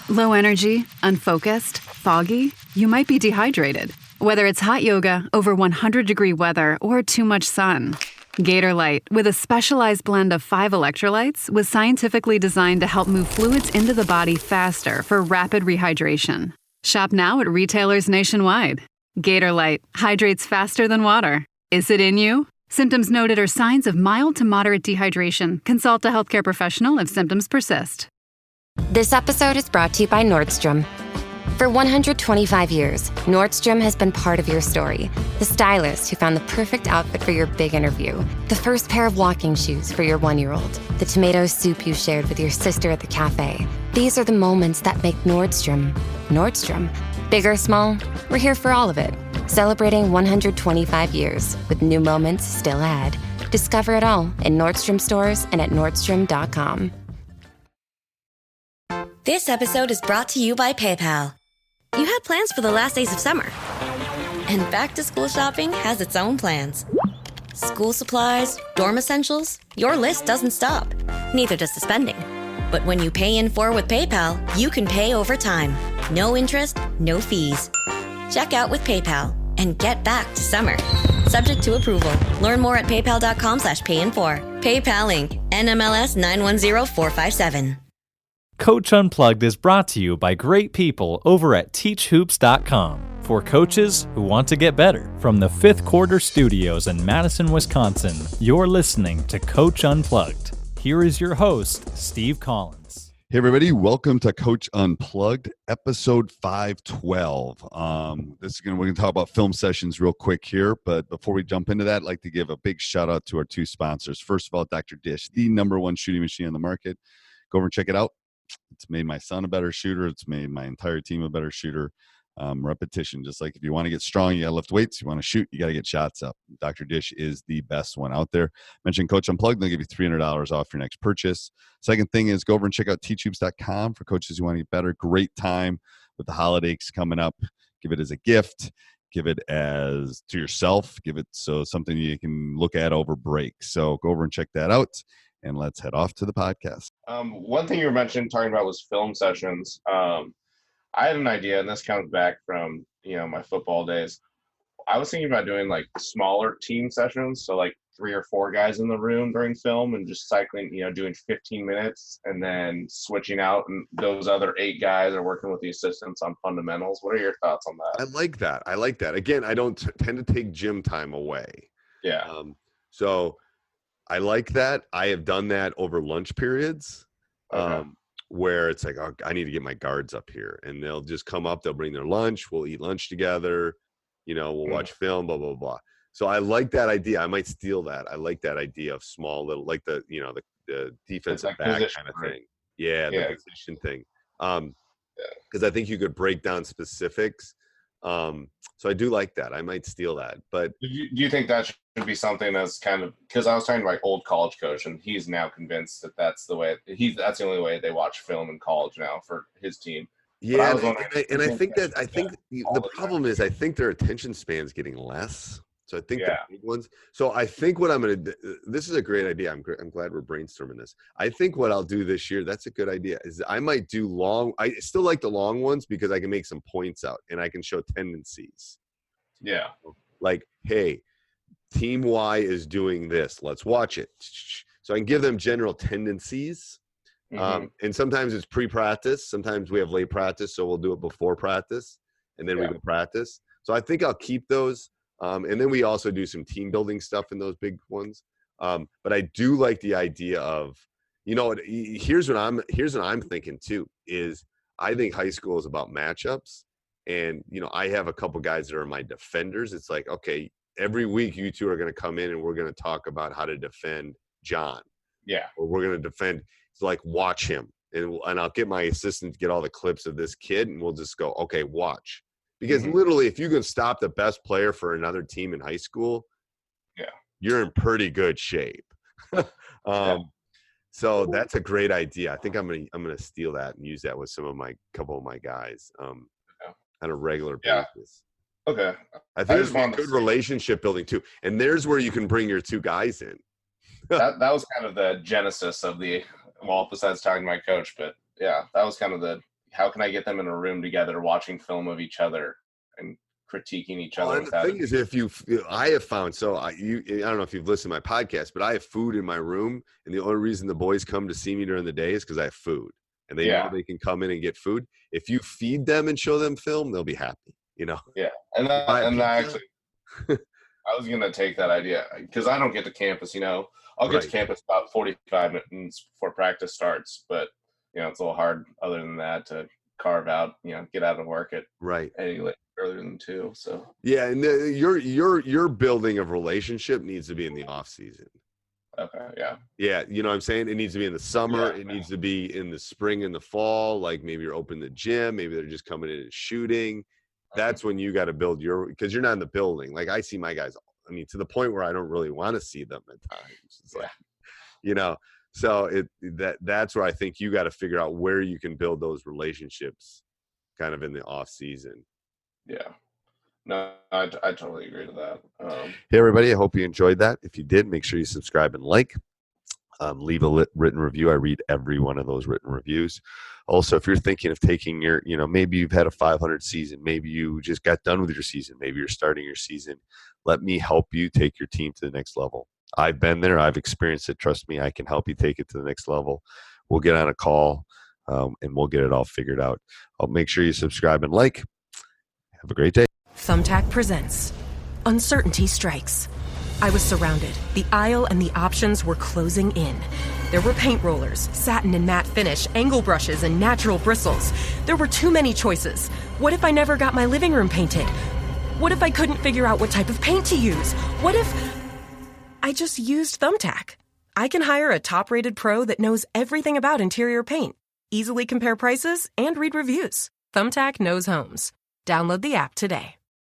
Low energy, unfocused, foggy? You might be dehydrated. Whether it's hot yoga, over 100-degree weather, or too much sun. Gatorlight, with a specialized blend of 5 electrolytes, was scientifically designed to help move fluids into the body faster for rapid rehydration. Shop now at retailers nationwide. Gatorlight hydrates faster than water. Is it in you? Symptoms noted are signs of mild to moderate dehydration. Consult a healthcare professional if symptoms persist. This episode is brought to you by Nordstrom. For 125 years, Nordstrom has been part of your story. The stylist who found the perfect outfit for your big interview. The first pair of walking shoes for your 1-year-old. The tomato soup you shared with your sister at the cafe. These are the moments that make Nordstrom, Nordstrom. Big or small, we're here for all of it. Celebrating 125 years with new moments still ahead. Discover it all in Nordstrom stores and at Nordstrom.com. This episode is brought to you by PayPal. You had plans for the last days of summer. And back-to-school shopping has its own plans. School supplies, dorm essentials, your list doesn't stop. Neither does the spending. But when you pay in full with PayPal, you can pay over time. No interest, no fees. Check out with PayPal and get back to summer. Subject to approval. Learn more at paypal.com/payinfor. PayPal Inc. NMLS 910457. Coach Unplugged is brought to you by great people over at teachhoops.com for coaches who want to get better. From the Fifth Quarter Studios in Madison, Wisconsin, you're listening to Coach Unplugged. Here is your host, Steve Collins. Hey everybody, welcome to Coach Unplugged, episode 512. We're going to talk about film sessions real quick here, but before we jump into that, I'd like to give a big shout out to our 2 sponsors. First of all, Dr. Dish, the #1 shooting machine on the market. Go over and check it out. It's made my son a better shooter. It's made my entire team a better shooter. Repetition, just like if you want to get strong, you got to lift weights. You want to shoot, you got to get shots up. Dr. Dish is the best one out there. Mention Coach Unplugged, they'll give you $300 off your next purchase. Second thing is go over and check out teachhoops.com for coaches who want to get better. Great time with the holidays coming up. Give it as a gift. Give it as to yourself. Give it so something you can look at over break. So go over and check that out. And let's head off to the podcast. One thing you were talking about was film sessions. I had an idea, and this comes back from, my football days. I was thinking about doing like smaller team sessions. So like 3 or 4 guys in the room during film and just cycling, doing 15 minutes and then switching out. And those other 8 guys are working with the assistants on fundamentals. What are your thoughts on that? I like that. Again, I don't tend to take gym time away. Yeah. So I like that. I have done that over lunch periods. Okay. Where it's like, oh, I need to get my guards up here, and they'll just come up, they'll bring their lunch, we'll eat lunch together, we'll watch film, blah, blah, blah. So I like that idea. I might steal that. I like that idea of small little, like the defensive like back position, kind of right? thing. Yeah, the position thing. Because I think you could break down specifics. So I do like that. I might steal that. But do you think that should be something that's kind of, because I was talking to my old college coach, and he's now convinced that that's the only way they watch film in college now for his team. Yeah, I think the problem is I think their attention span is getting less. So I think the big ones. So I think what I'm going to do, this is a great idea. I'm glad we're brainstorming this. I think what I'll do this year, that's a good idea, is I might do long. I still like the long ones because I can make some points out and I can show tendencies. Yeah. Like, hey, team Y is doing this. Let's watch it. So I can give them general tendencies. And sometimes it's pre-practice. Sometimes we have late practice, so we'll do it before practice, and then we go practice. So I think I'll keep those. And then we also do some team building stuff in those big ones. But I do like the idea of, here's what I'm thinking too, is I think high school is about matchups. And, I have a couple guys that are my defenders. It's like, okay, every week you two are going to come in and we're going to talk about how to defend John. Yeah. Or we're going to defend, it's like, watch him. And I'll get my assistant to get all the clips of this kid, and we'll just go, okay, watch. Because literally, if you can stop the best player for another team in high school, you're in pretty good shape. So that's a great idea. I think I'm gonna steal that and use that with couple of my guys on a regular basis. Okay. I think it's a good relationship building too. And there's where you can bring your 2 guys in. that was kind of the genesis of besides talking to my coach, but that was kind of how can I get them in a room together watching film of each other and critiquing each other. And the thing is, I have found, I don't know if you've listened to my podcast, but I have food in my room, and the only reason the boys come to see me during the day is because I have food, and they know they can come in and get food. If you feed them and show them film, they'll be happy, Yeah. And I actually, I was going to take that idea because I don't get to campus, I'll get to campus about 45 minutes before practice starts, but it's a little hard other than that to carve out, get out of work at any earlier than 2. So and your building of relationship needs to be in the off season. Okay. Yeah. You know what I'm saying? It needs to be in the summer. It needs to be in the spring and the fall. Like maybe you're open the gym. Maybe they're just coming in and shooting. That's when you got to build because you're not in the building. Like I see my guys, to the point where I don't really want to see them at times. It's like, so that's where I think you got to figure out where you can build those relationships kind of in the off season. Yeah. No, I totally agree with that. Hey, everybody. I hope you enjoyed that. If you did, make sure you subscribe and like. Leave a written review. I read every one of those written reviews. Also, if you're thinking of taking your, maybe you've had a 500 season, maybe you just got done with your season, maybe you're starting your season, let me help you take your team to the next level. I've been there. I've experienced it. Trust me, I can help you take it to the next level. We'll get on a call and we'll get it all figured out. I'll make sure you subscribe and like. Have a great day. Thumbtack presents Uncertainty Strikes. I was surrounded. The aisle and the options were closing in. There were paint rollers, satin and matte finish, angle brushes, and natural bristles. There were too many choices. What if I never got my living room painted? What if I couldn't figure out what type of paint to use? What if I just used Thumbtack? I can hire a top-rated pro that knows everything about interior paint, easily compare prices, and read reviews. Thumbtack knows homes. Download the app today.